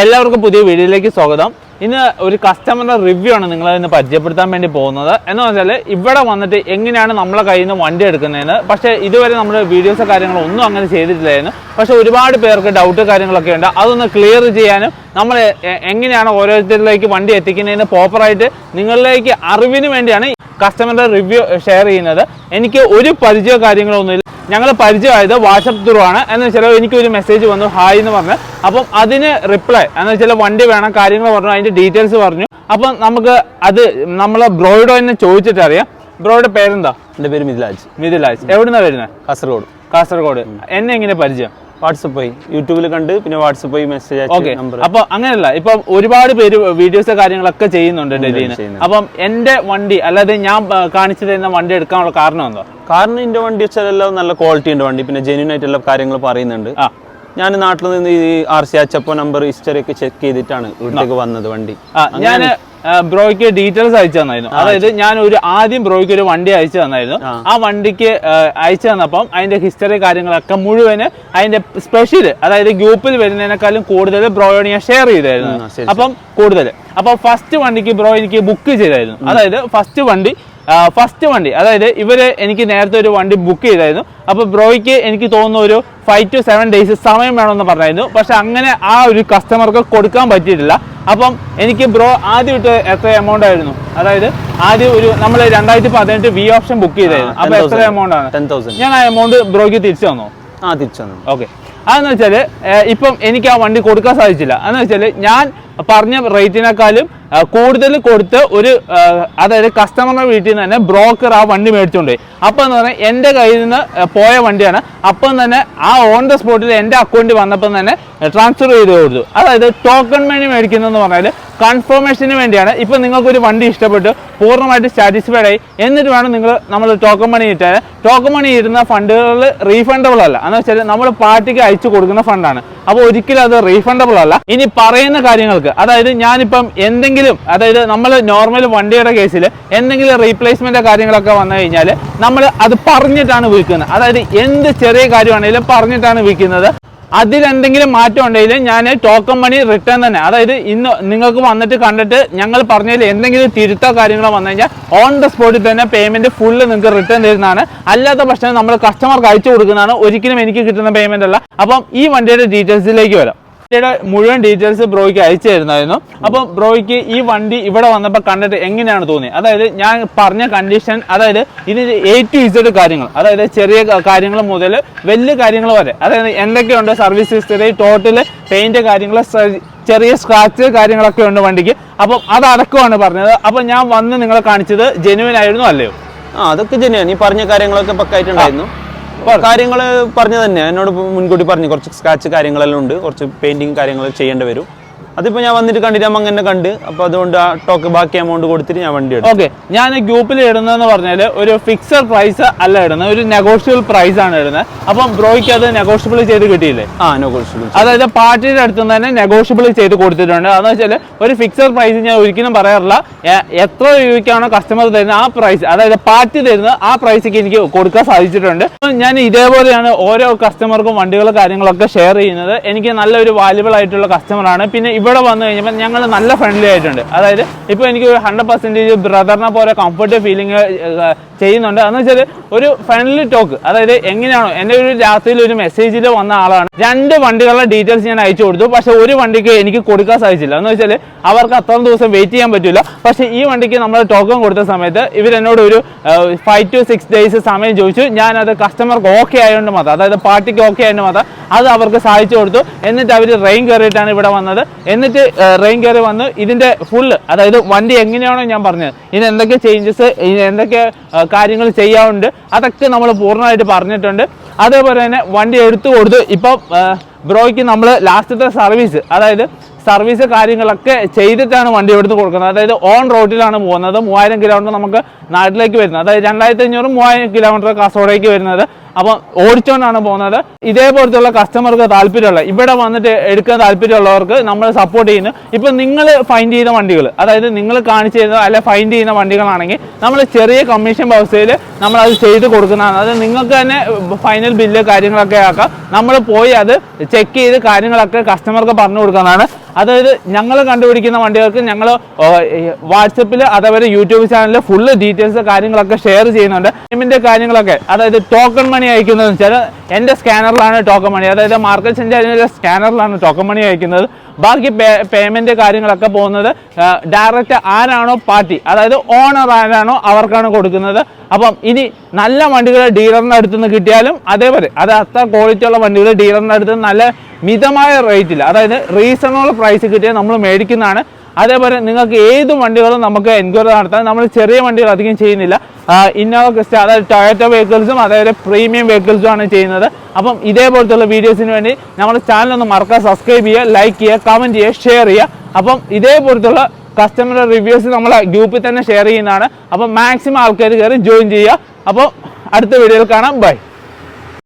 എല്ലാവർക്കും പുതിയ വീഡിയോയിലേക്ക് സ്വാഗതം. ഇന്ന് ഒരു കസ്റ്റമറിന്റെ റിവ്യൂ ആണ് നിങ്ങളെ ഇന്ന് പരിചയപ്പെടുത്താൻ വേണ്ടി പോകുന്നത്. എന്ന് വെച്ചാൽ ഇവിടെ വന്നിട്ട് എങ്ങനെയാണ് നമ്മളെ കയ്യിൽ നിന്ന് വണ്ടി എടുക്കുന്നതെന്ന്. പക്ഷേ ഇതുവരെ നമ്മൾ വീഡിയോസോ കാര്യങ്ങളോ ഒന്നും അങ്ങനെ ചെയ്തിട്ടില്ലായിരുന്നു. പക്ഷേ ഒരുപാട് പേർക്ക് ഡൗട്ട് കാര്യങ്ങളൊക്കെ ഉണ്ട്. അതൊന്ന് ക്ലിയർ ചെയ്യാനും നമ്മൾ എങ്ങനെയാണ് ഓരോരുത്തരിലേക്ക് വണ്ടി എത്തിക്കുന്നതിന് പ്രോപ്പറായിട്ട് നിങ്ങളിലേക്ക് അറിവിന് വേണ്ടിയാണ് കസ്റ്റമറുടെ റിവ്യൂ ഷെയർ ചെയ്യുന്നത്. എനിക്ക് ഒരു പരിചയ കാര്യങ്ങളൊന്നുമില്ല. ഞങ്ങൾ പരിചയമായത് വാട്സപ്പ് ത്രൂ ആണ്. എന്ന് വെച്ചാൽ എനിക്കൊരു മെസ്സേജ് വന്നു, ഹായ് എന്ന് പറഞ്ഞ്. അപ്പം അതിന് റിപ്ലൈ എന്ന് വെച്ചാൽ വണ്ടി വേണം, കാര്യങ്ങൾ പറഞ്ഞു, അതിൻ്റെ ഡീറ്റെയിൽസ് പറഞ്ഞു. അപ്പം നമുക്ക് അത് നമ്മളെ ബ്രോയോട് തന്നെ ചോദിച്ചിട്ട് അറിയാം. ബ്രോയുടെ പേരെന്താ? എൻ്റെ പേര് മിഥിലാജ്. മിഥിലാജ്. എവിടുന്നാണ് വരുന്നത്? കാസർഗോഡ്. എന്നെ എങ്ങനെ പരിചയം? വാട്സപ്പ് വഴി യൂട്യൂബിൽ കണ്ട് പിന്നെ വാട്സപ്പ് വഴി മെസ്സേജ് ഓക്കെ. അപ്പൊ അങ്ങനെയല്ല, ഇപ്പൊ ഒരുപാട് പേര് വീഡിയോസ് കാര്യങ്ങളൊക്കെ ചെയ്യുന്നുണ്ട് ഡൽഹിയിൽ. അപ്പം എന്റെ വണ്ടി അല്ലാതെ ഞാൻ കാണിച്ചു തരുന്ന വണ്ടി എടുക്കാനുള്ള കാരണം എന്താ? കാരണം എന്റെ വണ്ടി വെച്ചാൽ എല്ലാം നല്ല ക്വാളിറ്റി ഉണ്ട് വണ്ടി, പിന്നെ ജെന്യൂൻ ആയിട്ട് എല്ലാ കാര്യങ്ങൾ പറയുന്നുണ്ട്. ഞാൻ നാട്ടിൽ നിന്ന് ഈ RC അച്ചപ്പോ നമ്പർ ഹിസ്റ്ററി ഒക്കെ ചെക്ക് ചെയ്തിട്ടാണ് ഇവിടേക്ക് വന്നത് വണ്ടി. ഞാൻ ബ്രോയ്ക്ക് ഡീറ്റെയിൽസ് അയച്ചു തന്നായിരുന്നു. അതായത് ഞാൻ ആദ്യം ബ്രോയ്ക്ക് ഒരു വണ്ടി അയച്ചു തന്നായിരുന്നു. ആ വണ്ടിക്ക് അയച്ചു തന്നപ്പം അതിന്റെ ഹിസ്റ്ററി കാര്യങ്ങളൊക്കെ മുഴുവന് അതിന്റെ സ്പെഷ്യൽ, അതായത് ഗ്രൂപ്പിൽ വരുന്നതിനേക്കാളും കൂടുതൽ ബ്രോയോട് ഞാൻ ഷെയർ ചെയ്തായിരുന്നു. അപ്പം കൂടുതൽ ഫസ്റ്റ് വണ്ടിക്ക് ബ്രോ എനിക്ക് ബുക്ക് ചെയ്തായിരുന്നു. അതായത് ഫസ്റ്റ് വണ്ടി അതായത് ഇവര് എനിക്ക് നേരത്തെ ഒരു വണ്ടി ബുക്ക് ചെയ്തായിരുന്നു. അപ്പൊ ബ്രോയ്ക്ക് എനിക്ക് തോന്നുന്നു ഒരു 5 to 7 days സമയം വേണമെന്ന് പറഞ്ഞായിരുന്നു. പക്ഷെ അങ്ങനെ ആ ഒരു കസ്റ്റമർക്ക് കൊടുക്കാൻ പറ്റിയിട്ടില്ല. അപ്പം എനിക്ക് ബ്രോ ആദ്യം ഇട്ട് എത്ര എമൗണ്ട് ആയിരുന്നു? അതായത് ആദ്യം നമ്മൾ 2018 V ഓപ്ഷൻ ബുക്ക് ചെയ്തായിരുന്നു. അപ്പൊ എത്ര എമൗണ്ട് ആണ്? 10,000. ഞാൻ ആ എമൗണ്ട് ബ്രോയ്ക്ക് തിരിച്ചു തന്നോ? തിരിച്ചു തന്നു. ഓക്കെ. അതെന്ന് വെച്ചാല് ഇപ്പം എനിക്ക് ആ വണ്ടി കൊടുക്കാൻ സാധിച്ചില്ല. എന്ന് വെച്ചാല് ഞാൻ പറഞ്ഞ റേറ്റിനേക്കാളും കൂടുതൽ കൊടുത്ത് അതായത് കസ്റ്റമറുടെ വീട്ടിൽ നിന്ന് തന്നെ ബ്രോക്കർ ആ വണ്ടി മേടിച്ചോണ്ട് പോയി. അപ്പം എന്ന് പറഞ്ഞാൽ എൻ്റെ കയ്യിൽ നിന്ന് പോയ വണ്ടിയാണ്. അപ്പം തന്നെ ആ ഓൺ ദ സ്പോട്ടിൽ എൻ്റെ അക്കൗണ്ടിൽ വന്നപ്പം തന്നെ ട്രാൻസ്ഫർ ചെയ്ത് കൊടുത്തു. അതായത് ടോക്കൺ മണി മേടിക്കുന്നതെന്ന് പറഞ്ഞാൽ കൺഫർമേഷന് വേണ്ടിയാണ്. ഇപ്പം നിങ്ങൾക്കൊരു വണ്ടി ഇഷ്ടപ്പെട്ടു, പൂർണ്ണമായിട്ട് സാറ്റിസ്ഫൈഡ് ആയി, എന്നിട്ട് വേണം നമ്മൾ ടോക്കൺ മണി ഇട്ടാൽ. ടോക്കൺ മണി ഇടുന്ന ഫണ്ടുകൾ റീഫണ്ടബിൾ അല്ല. എന്ന് വെച്ചാൽ നമ്മൾ പാർട്ടിക്ക് അയച്ചു കൊടുക്കുന്ന ഫണ്ടാണ്. അപ്പോൾ ഒരിക്കലും അത് റീഫണ്ടബിൾ അല്ല. ഇനി പറയുന്ന കാര്യങ്ങൾക്ക്, അതായത് ഞാനിപ്പം അതായത് നമ്മൾ നോർമൽ വണ്ടിയുടെ കേസിൽ എന്തെങ്കിലും റീപ്ലേസ്മെന്റ് കാര്യങ്ങളൊക്കെ വന്നു കഴിഞ്ഞാൽ നമ്മൾ അത് പറഞ്ഞിട്ടാണ് വിൽക്കുന്നത്. അതായത് എന്ത് ചെറിയ കാര്യമാണെങ്കിലും പറഞ്ഞിട്ടാണ് വിൽക്കുന്നത്. അതിലെന്തെങ്കിലും മാറ്റം ഉണ്ടെങ്കിൽ ഞാൻ ടോക്കൺ മണി റിട്ടേൺ തന്നെ, അതായത് ഇന്ന് നിങ്ങൾക്ക് വന്നിട്ട് കണ്ടിട്ട് ഞങ്ങൾ പറഞ്ഞതിൽ എന്തെങ്കിലും തിരുത്തോ കാര്യങ്ങളോ വന്നു കഴിഞ്ഞാൽ ഓൺ ദ സ്പോട്ടിൽ തന്നെ പേയ്മെന്റ് ഫുള്ള് നിങ്ങൾക്ക് റിട്ടേൺ തരുന്നതാണ്. അല്ലാത്ത പക്ഷം നമ്മൾ കസ്റ്റമർക്ക് അയച്ചു കൊടുക്കുന്നതാണ്. ഒരിക്കലും എനിക്ക് കിട്ടുന്ന പേയ്മെന്റ് അല്ല. അപ്പം ഈ വണ്ടിയുടെ ഡീറ്റെയിൽസിലേക്ക് വരാം. വണ്ടിയുടെ മുഴുവൻ ഡീറ്റെയിൽസ് ബ്രോയ്ക്ക് അയച്ചു തരുന്നായിരുന്നു. അപ്പം ബ്രോയ്ക്ക് ഈ വണ്ടി ഇവിടെ വന്നപ്പോൾ കണ്ടിട്ട് എങ്ങനെയാണ് തോന്നിയത്? അതായത് ഞാൻ പറഞ്ഞ കണ്ടീഷൻ, അതായത് ഇതിന് A to Z കാര്യങ്ങൾ, അതായത് ചെറിയ കാര്യങ്ങൾ മുതൽ വലിയ കാര്യങ്ങൾ വരെ, അതായത് എന്തൊക്കെയുണ്ട് സർവീസ് ഹിസ്റ്ററി, ടോട്ടൽ പെയിന്റ് കാര്യങ്ങൾ, ചെറിയ സ്ക്രാച്ച് കാര്യങ്ങളൊക്കെ ഉണ്ട് വണ്ടിക്ക്. അപ്പം അതടക്കമാണ് പറഞ്ഞത്. അപ്പം ഞാൻ വന്ന് നിങ്ങളെ കാണിച്ചത് ജെന്യുവൻ ആയിരുന്നു അല്ലയോ? അതൊക്കെ ജെന്യുവൻ. ഈ പറഞ്ഞ കാര്യങ്ങളൊക്കെ പക്കായിട്ടുണ്ടായിരുന്നു. കാര്യങ്ങൾ പറഞ്ഞു തന്നെ എന്നോട് മുൻകൂട്ടി പറഞ്ഞു. കുറച്ച് സ്ക്രാച്ച് കാര്യങ്ങളെല്ലാം ഉണ്ട്, കുറച്ച് പെയിന്റിങ് കാര്യങ്ങൾ ചെയ്യേണ്ടി വരും. അതിപ്പോൾ ഞാൻ വന്നിട്ട് കണ്ടിട്ട് അങ്ങനെ കണ്ട്, അപ്പോൾ അതുകൊണ്ട് ആ ബാക്കി എമൗണ്ട് കൊടുത്തിട്ട് ഞാൻ വണ്ടി എടുത്തു. ഓക്കെ. ഞാൻ ഗ്രൂപ്പിൽ ഇടുന്നതെന്ന് പറഞ്ഞാൽ ഒരു ഫിക്സഡ് പ്രൈസ് അല്ല ഇടുന്നത്, ഒരു നെഗോഷ്യബിൾ പ്രൈസ് ആണ് ഇടുന്നത്. അപ്പം ബ്രോയ്ക്ക് അത് നെഗോഷ്യബിൾ ചെയ്ത് കിട്ടിയില്ലേ? നെഗോഷ്യബിൾ, അതായത് പാർട്ടിയുടെ അടുത്ത് നിന്ന് തന്നെ നെഗോഷ്യബിൾ ചെയ്ത് കൊടുത്തിട്ടുണ്ട്. അതെന്ന് വെച്ചാൽ ഒരു ഫിക്സഡ് പ്രൈസ് ഞാൻ ഒരിക്കലും പറയാറില്ല. എത്ര രൂപയ്ക്കാണോ കസ്റ്റമർ തരുന്നത് ആ പ്രൈസ്, അതായത് പാർട്ടി തരുന്നത് ആ പ്രൈസിക്ക് എനിക്ക് കൊടുക്കാൻ സാധിച്ചിട്ടുണ്ട്. ഞാൻ ഇതേപോലെയാണ് ഓരോ കസ്റ്റമർക്കും വണ്ടികൾ കാര്യങ്ങളൊക്കെ ഷെയർ ചെയ്യുന്നത്. എനിക്ക് നല്ലൊരു വാല്യുബിൾ ആയിട്ടുള്ള കസ്റ്റമറാണ്. പിന്നെ ഇവിടെ വന്നു കഴിഞ്ഞപ്പോൾ ഞങ്ങൾ നല്ല ഫ്രണ്ട്ലി ആയിട്ടുണ്ട്. അതായത് ഇപ്പോൾ എനിക്ക് 100% ബ്രദറിനെ പോലെ കംഫർട്ട് ഫീലിംഗ് ചെയ്യുന്നുണ്ട്. എന്ന് വെച്ചാൽ ഒരു ഫ്രണ്ട്ലി ടോക്ക്, അതായത് എങ്ങനെയാണോ എൻ്റെ ഒരു രാത്രിയിൽ ഒരു മെസ്സേജിൽ വന്ന ആളാണ്. 2 വണ്ടികളുടെ ഡീറ്റെയിൽസ് ഞാൻ അയച്ചു കൊടുത്തു. പക്ഷെ ഒരു വണ്ടിക്ക് എനിക്ക് കൊടുക്കാൻ സാധിച്ചില്ല. എന്ന് വെച്ചാൽ അവർക്ക് അത്ര ദിവസം വെയിറ്റ് ചെയ്യാൻ പറ്റില്ല. പക്ഷെ ഈ വണ്ടിക്ക് നമ്മൾ ടോക്കൺ കൊടുത്ത സമയത്ത് ഇവരെന്നോട് ഒരു 5 to 6 days സമയം ചോദിച്ചു. ഞാനത് കസ്റ്റമർക്ക് ഓക്കെ ആയതുകൊണ്ട് മാത്രം, അതായത് പാർട്ടിക്ക് ഓക്കെ ആയതുകൊണ്ട് മാത്രം അത് അവർക്ക് സാധിച്ചു കൊടുത്തു. എന്നിട്ട് അവർ റെയിൻ കയറിയിട്ടാണ് ഇവിടെ വന്നത്. എന്നിട്ട് റെയിൻ കയറി വന്ന് ഇതിന്റെ ഫുള്ള്, അതായത് വണ്ടി എങ്ങനെയാണോ ഞാൻ പറഞ്ഞത്, ഇതിന് എന്തൊക്കെ ചേഞ്ചസ്, എന്തൊക്കെ കാര്യങ്ങൾ ചെയ്യാറുണ്ട്, അതൊക്കെ നമ്മൾ പൂർണ്ണമായിട്ട് പറഞ്ഞിട്ടുണ്ട്. അതേപോലെ തന്നെ വണ്ടി എടുത്തു കൊടുത്ത് ഇപ്പം ബ്രോയ്ക്ക് നമ്മൾ ലാസ്റ്റത്തെ സർവീസ്, അതായത് സർവീസ് കാര്യങ്ങളൊക്കെ ചെയ്തിട്ടാണ് വണ്ടി എടുത്ത് കൊടുക്കുന്നത്. അതായത് ഓൺ റോഡിലാണ് പോകുന്നത്. 3000 കിലോമീറ്റർ നമുക്ക് നാട്ടിലേക്ക് വരുന്നത്, അതായത് 2500 3000 കിലോമീറ്റർ കാസർഗോഡേക്ക് വരുന്നത്. അപ്പം ഓടിച്ചുകൊണ്ടാണ് പോകുന്നത്. ഇതേപോലത്തുള്ള കസ്റ്റമർക്ക് താല്പര്യമുള്ള ഇവിടെ വന്നിട്ട് എടുക്കാൻ താല്പര്യമുള്ളവർക്ക് നമ്മൾ സപ്പോർട്ട് ചെയ്യുന്നു. ഇപ്പം നിങ്ങൾ ഫൈൻഡ് ചെയ്യുന്ന വണ്ടികൾ, അതായത് നിങ്ങൾ കാണിച്ചു തരുന്ന അല്ലെ ഫൈൻഡ് ചെയ്യുന്ന വണ്ടികളാണെങ്കിൽ നമ്മൾ ചെറിയ കമ്മീഷൻ വ്യവസ്ഥയിൽ നമ്മളത് ചെയ്ത് കൊടുക്കുന്നതാണ്. അത് നിങ്ങൾക്ക് തന്നെ ഫൈനൽ ബില്ല് കാര്യങ്ങളൊക്കെ ആക്കാം. നമ്മൾ പോയി അത് ചെക്ക് ചെയ്ത് കാര്യങ്ങളൊക്കെ കസ്റ്റമർക്ക് പറഞ്ഞു കൊടുക്കുന്നതാണ്. അതായത് ഞങ്ങൾ കണ്ടുപിടിക്കുന്ന വണ്ടികൾക്ക് ഞങ്ങൾ വാട്സപ്പിൽ അതേപോലെ യൂട്യൂബ് ചാനലിൽ ഫുള്ള് ഡീറ്റെയിൽസ് കാര്യങ്ങളൊക്കെ ഷെയർ ചെയ്യുന്നുണ്ട്. പേയ്മെൻറ്റ് കാര്യങ്ങളൊക്കെ, അതായത് ടോക്കൺ മണി അയക്കുന്നതെന്ന് വെച്ചാൽ എൻ്റെ സ്കാനറിലാണ് ടോക്കൺ മണി, അതായത് മാർക്കറ്റ് സെൻറ്ററിൻ്റെ സ്കാനറിലാണ് ടോക്കൺ മണി അയക്കുന്നത്. ബാക്കി പേയ്മെൻറ്റ് കാര്യങ്ങളൊക്കെ പോകുന്നത് ഡയറക്റ്റ് ആരാണോ പാർട്ടി, അതായത് ഓണർ ആരാണോ അവർക്കാണ് കൊടുക്കുന്നത്. അപ്പം ഇനി നല്ല വണ്ടികൾ ഡീലറിൻ്റെ അടുത്ത് നിന്ന് കിട്ടിയാലും അതേപോലെ അത് അത്ര ക്വാളിറ്റി ഉള്ള വണ്ടികൾ ഡീലറിൻ്റെ അടുത്ത് നല്ല മിതമായ റേറ്റിൽ, അതായത് റീസണബിൾ പ്രൈസ് കിട്ടിയാൽ നമ്മൾ മേടിക്കുന്നതാണ്. അതേപോലെ നിങ്ങൾക്ക് ഏത് വണ്ടികളും നമുക്ക് എൻക്വയറി നടത്താം. നമ്മൾ ചെറിയ വണ്ടികൾ അധികം ചെയ്യുന്നില്ല. ഇന്നോവ ക്രിസ്റ്റ, അതായത് ടൊയോറ്റ വെഹിക്കിൾസും അതേപോലെ പ്രീമിയം വെഹിക്കിൾസും ആണ് ചെയ്യുന്നത്. അപ്പം ഇതേപോലത്തുള്ള വീഡിയോസിന് വേണ്ടി നമ്മുടെ ചാനൽ ഒന്ന് മറക്കാതെ സബ്സ്ക്രൈബ് ചെയ്യുക, ലൈക്ക് ചെയ്യുക, കമൻറ്റ് ചെയ്യുക, ഷെയർ ചെയ്യുക. അപ്പം ഇതേപോലത്തുള്ള കസ്റ്റമർ റിവ്യൂസ് നമ്മളെ ഗ്രൂപ്പിൽ തന്നെ ഷെയർ ചെയ്യുന്നതാണ്. അപ്പം മാക്സിമം ആൾക്കാർ കയറി ജോയിൻ ചെയ്യുക. അപ്പോൾ അടുത്ത വീഡിയോയിൽ കാണാം. ബൈ.